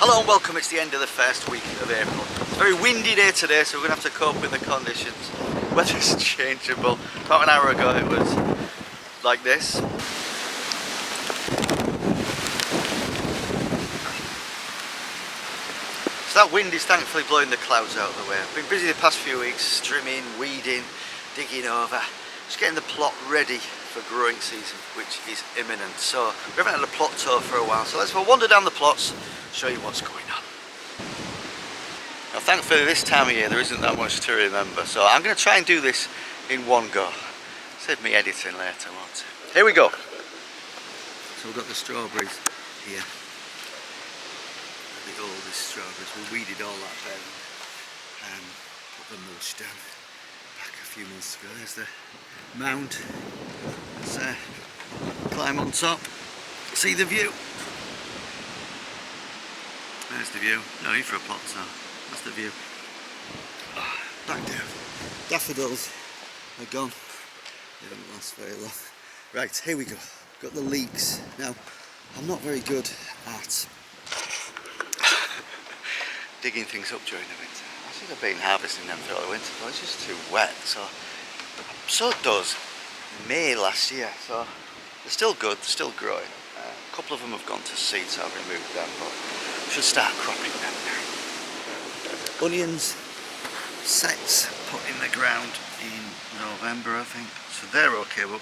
Hello and welcome, it's the end of the first week of April. It's a very windy day today, so we're going to have to cope with the conditions. Weather's changeable. About an hour ago it was like this. So that wind is thankfully blowing the clouds out of the way. I've been busy the past few weeks, trimming, weeding, digging over, just getting the plot ready for growing season, which is imminent. So we haven't had a plot tour for a while, so let's go wander down the plots, show you what's going on. Now thankfully this time of year there isn't that much to remember, so I'm going to try and do this in one go. Save me editing later, won't it? Here we go. So we've got the strawberries here. The oldest strawberries. We weeded all that bed and put the mulch down back a few months ago. There's the mound. Let's climb on top, see the view. There's the view. No need for a plot, so that's the view. Oh, back down. Daffodils are gone. They don't last very long. Right, here we go. Got the leeks. Now, I'm not very good at digging things up during the winter. I should have been harvesting them throughout the winter, but it's just too wet. So sowed those in May last year, so they're still good, they're still growing. A couple of them have gone to seed, so I've removed them, but I should start cropping them now. Onions, sets put in the ground in November, I think, so they're okay. But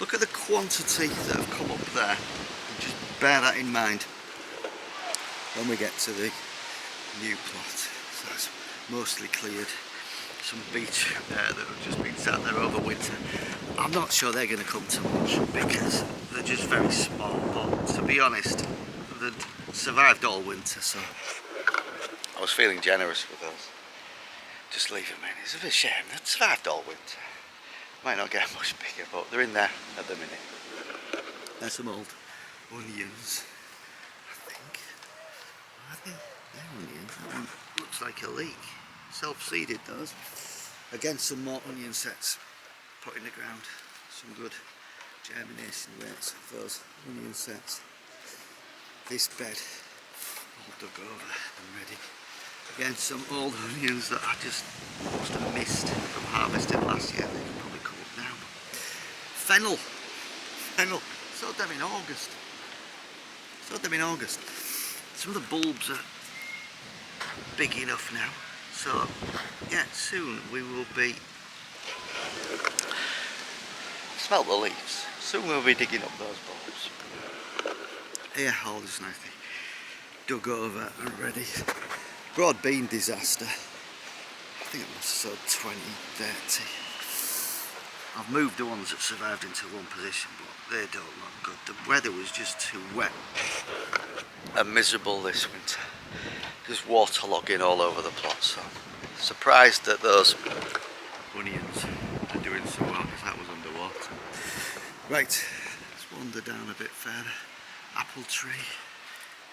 look at the quantity that have come up there, and just bear that in mind when we get to the new plot. So that's mostly cleared. Some beech that have just been sat there over winter. I'm not sure they're going to come too much because they're just very small, but to be honest, they'd survived all winter, so I was feeling generous with those. Just leave them in. It's a bit of a shame, they'd survived all winter. Might not get much bigger, but they're in there at the minute. There's some old onions, I think. Are they? They're onions. That one looks like a leek. Self-seeded those. Again, some more onion sets put in the ground. Some good germination rates of those onion sets. This bed all dug over and ready. Again, some old onions that I just must have missed from harvesting last year. They can probably come up now. Fennel. Fennel. Sowed them in August. Sowed them in August. Some of the bulbs are big enough now. So, yeah, soon we will be, smell the leaves, soon we'll be digging up those bulbs. Here, all this nicely dug over and ready. Broad bean disaster. I think I must have sowed 20, 30. I've moved the ones that survived into one position, but they don't look good. The weather was just too wet and miserable this winter. Just waterlogging all over the plot, so surprised that those onions are doing so well because that was underwater. Right, let's wander down a bit further. Apple tree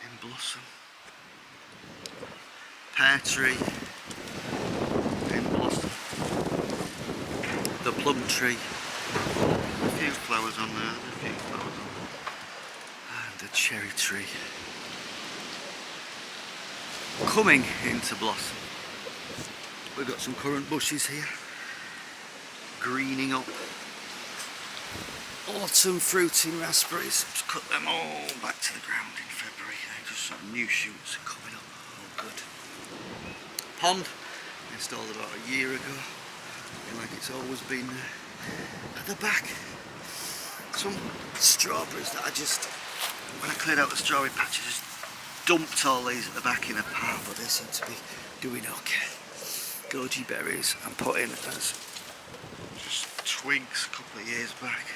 in blossom, pear tree in blossom, the plum tree, a few flowers on there, a few flowers on there, and the cherry tree coming into blossom. We've got some currant bushes here, greening up. Autumn fruiting raspberries, just cut them all back to the ground in February. They're just some new shoots coming up, all good. Pond, installed about a year ago, looking like it's always been there. At the back, some strawberries that I just, when I cleared out the strawberry patches, dumped all these at the back in a pile, but they seem to be doing okay. Goji berries I'm put in as just twigs a couple of years back.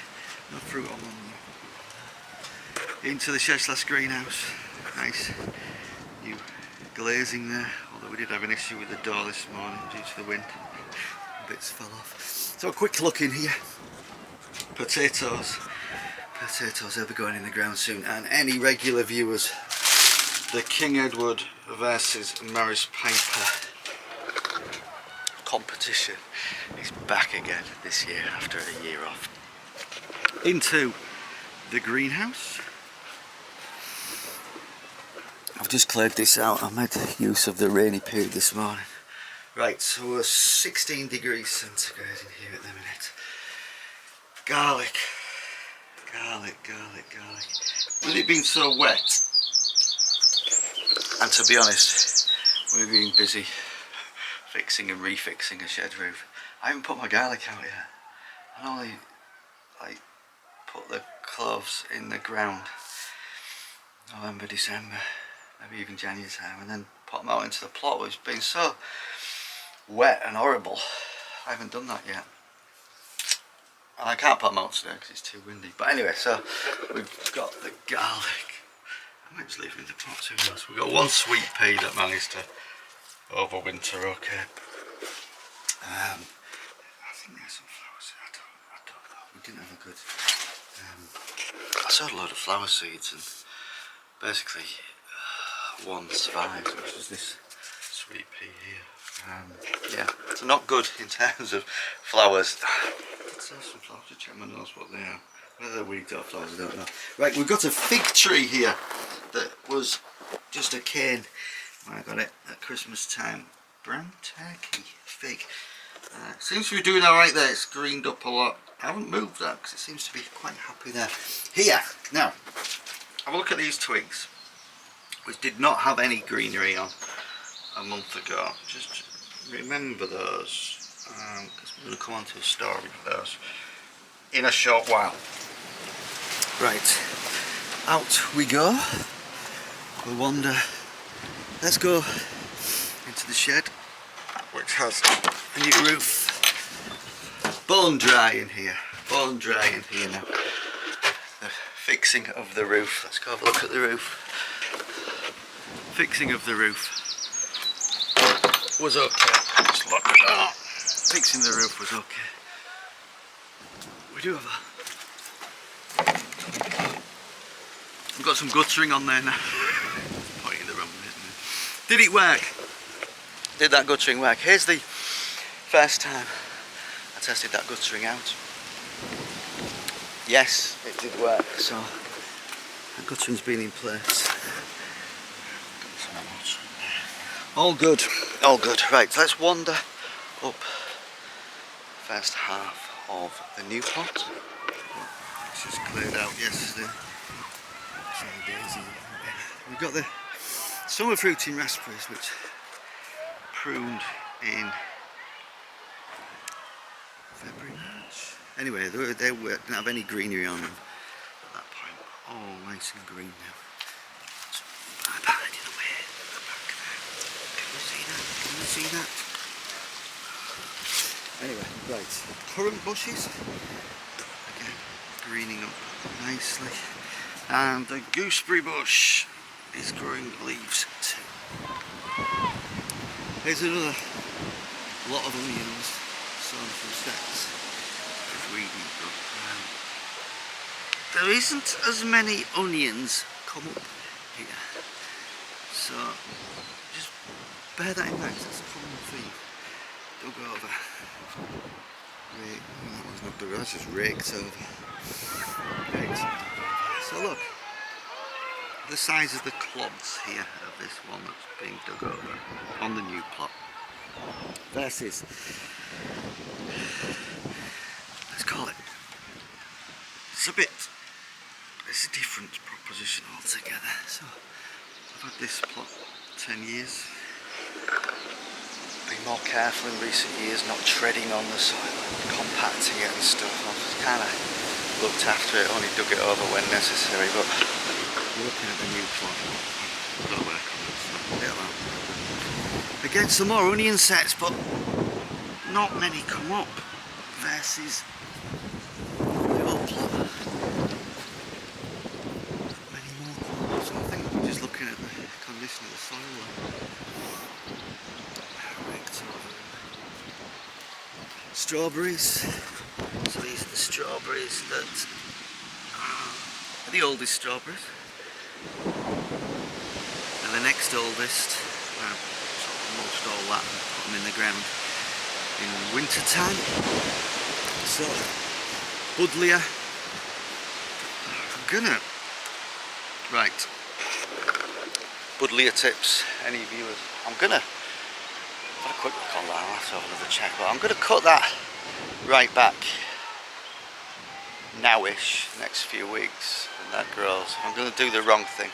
No fruit on them. Into the Shedslash greenhouse. Nice new glazing there, although we did have an issue with the door this morning due to the wind. Bits fell off. So a quick look in here. Potatoes. Potatoes, they'll be going in the ground soon, and any regular viewers, the King Edward versus Maris Piper competition is back again this year after a year off. Into the greenhouse. I've just cleared this out. I made use of the rainy period this morning. Right, so we're 16 degrees centigrade in here at the minute. Garlic. With it being so wet, and to be honest, we've been busy fixing and refixing a shed roof. I haven't put my garlic out yet. I only like put the cloves in the ground November, December, maybe even January time, and then put them out into the plot. It's been so wet and horrible. I haven't done that yet. And I can't put them out today because it's too windy. But anyway, so we've got the garlic. I might just leave it in the pot too. We've got one sweet pea that managed to overwinter okay. I think there's some flowers. I don't know. We didn't have a good. I sowed a load of flower seeds and basically one survived, which was this sweet pea here. Yeah, so not good in terms of flowers. Let's have some flowers to check my nose what they are. Whether they're weeds or flowers, I don't know. Right, we've got a fig tree here that was just a cane when I got it at Christmas time. Brown turkey fig. Seems to be doing alright there. It's greened up a lot. I haven't moved that because it seems to be quite happy there. Here, now, have a look at these twigs, which did not have any greenery on a month ago. Just remember those, because we're going to come on to a story for those in a short while. Right, out we go. We'll wander. Let's go into the shed, which has a new roof. Bone dry in here. Bone dry in here now. The fixing of the roof. Let's go have a look at the roof. Fixing of the roof was okay. Just look. Oh, fixing the roof was okay. We do have we've got some guttering on there now. Pointing the wrong way, isn't it? Did it work? Did that guttering work? Here's the first time I tested that guttering out. Yes, it did work. So that guttering's been in place. All good, all good. Right, let's wander up first half of the new pot. This was cleared out yesterday. We've got the summer fruiting raspberries, which pruned in February, March. Anyway, they didn't have any greenery on them at that point. Oh, nice and green now. I'm hiding away at the back there. Can you see that? Can you see that? Anyway, right. Currant bushes. Again, greening up nicely. And the gooseberry bush is growing leaves too. Here's another lot of onions sown from sets. Really good. There isn't as many onions come up here, so just bear that in mind. That's a common theme. Dug over. That one's not dug over, that's just raked over. So look, the size of the clods here of this one that's being dug over on the new plot versus, let's call it, it's a different proposition altogether. So I've had this plot 10 years. Been more careful in recent years, not treading on the soil and compacting it and stuff. I've kind of looked after it, only dug it over when necessary, but you're looking at the new plot. I've got to work on it, so a bit of that. Again, some more onion sets, but not many come up versus the old plot. Many more come up, so I think we're just looking at the condition of the soil. Strawberries. So these are the strawberries that are the oldest strawberries. And the next oldest, well, sort of mulched all that and put them in the ground in winter time. So, buddleia. I'm gonna, right, buddleia tips, any viewers. I'm gonna have a quick look on that. I'll have to have another check, but I'm gonna cut that right back nowish next few weeks when that grows. If I'm gonna do the wrong thing,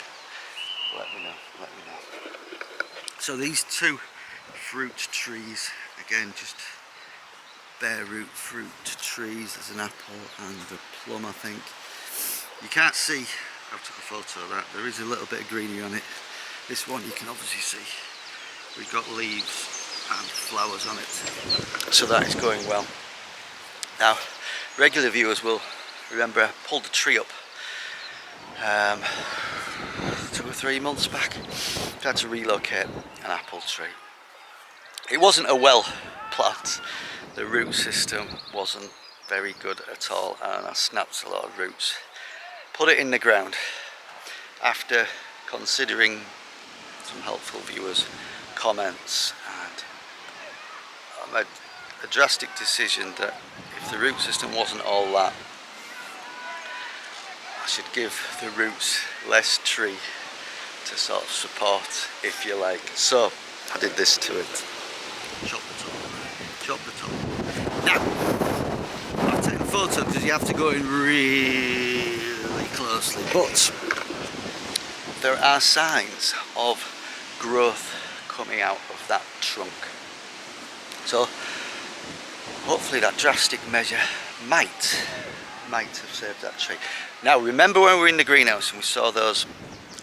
let me know. So these two fruit trees, again, just bare root fruit trees. There's an apple and a plum, I think. You can't see, I took a photo of that, there is a little bit of greenery on it. This one you can obviously see, we've got leaves and flowers on it, so that is going well. Now, regular viewers will remember I pulled the tree up 2 or 3 months back. I had to relocate an apple tree. It wasn't a well plant, the root system wasn't very good at all, and I snapped a lot of roots. Put it in the ground after considering some helpful viewers' comments, and I made a drastic decision that if the root system wasn't all that, I should give the roots less tree to sort of support, if you like. So I did this to it. Chop the top. Now, I've taken a photo because you have to go in really closely, but there are signs of growth coming out of that trunk. So hopefully that drastic measure might have saved that tree. Now, remember when we were in the greenhouse and we saw those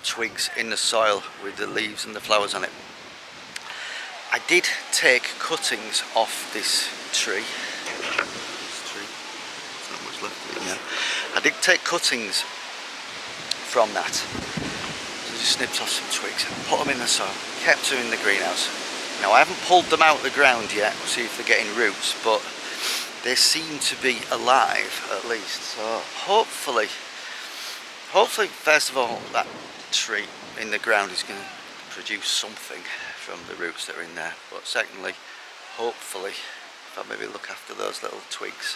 twigs in the soil with the leaves and the flowers on it? I did take cuttings off this tree. There's not much left of it now. I did take cuttings from that. So just snipped off some twigs, put them in the soil, kept them in the greenhouse. Now, I haven't pulled them out of the ground yet, we'll see if they're getting roots, but they seem to be alive at least. So hopefully first of all, that tree in the ground is going to produce something from the roots that are in there, but secondly, hopefully, if I maybe look after those little twigs,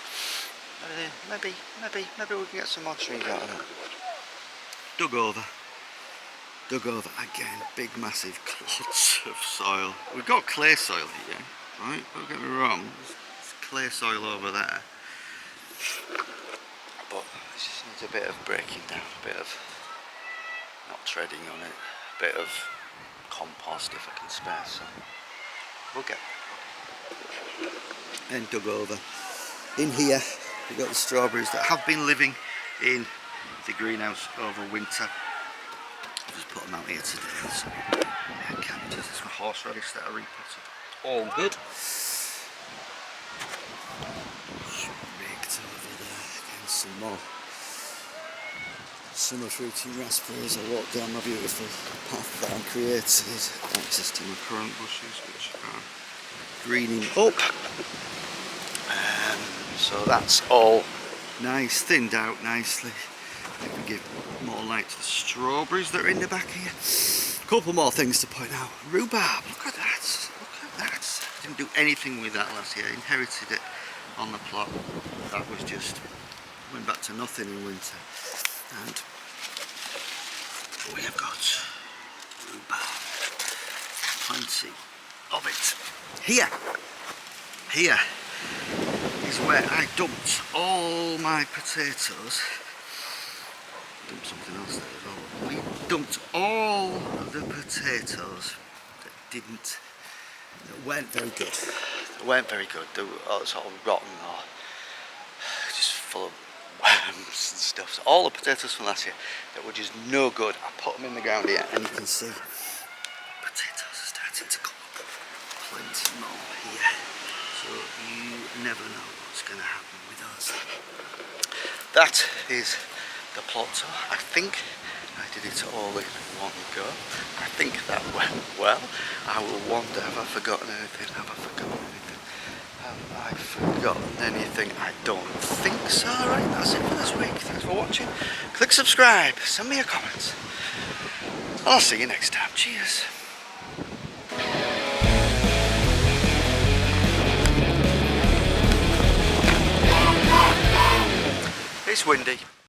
maybe we can get some more trees out of it. Dug over again, big massive clods of soil. We've got clay soil here, right? Don't get me wrong, there's clay soil over there, but it just needs a bit of breaking down, a bit of not treading on it, a bit of compost if I can spare some. We'll get there. Then dug over. In here we've got the strawberries that have been living in the greenhouse over winter. I'll just put them out here today. So, yeah, cabbages, there's my horseradish that I repotted. All good. Raked over there. Again, some more summer fruity raspberries. I walked down my beautiful path that I created, access to my currant bushes which are greening up. So that's all nice, thinned out nicely. I can give more light to the strawberries that are in the back here. A couple more things to point out. Rhubarb, look at that, Didn't do anything with that last year, inherited it on the plot. That was just, went back to nothing in winter. And we have got rhubarb, plenty of it. Here is where I dumped all my potatoes. Dumped something else there as well. We dumped all of the potatoes that weren't very good. They were all sort of rotten or just full of worms and stuff. So all the potatoes from last year that were just no good, I put them in the ground here, and you can see potatoes are starting to come up. Plenty more here. So you never know what's going to happen with us. That is the plot. So I think I did it all in one go. I think that went well. I will wonder, have I forgotten anything? Have I forgotten anything? I don't think so. Right, that's it for this week. Thanks for watching. Click subscribe, send me a comment, and I'll see you next time. Cheers. It's windy.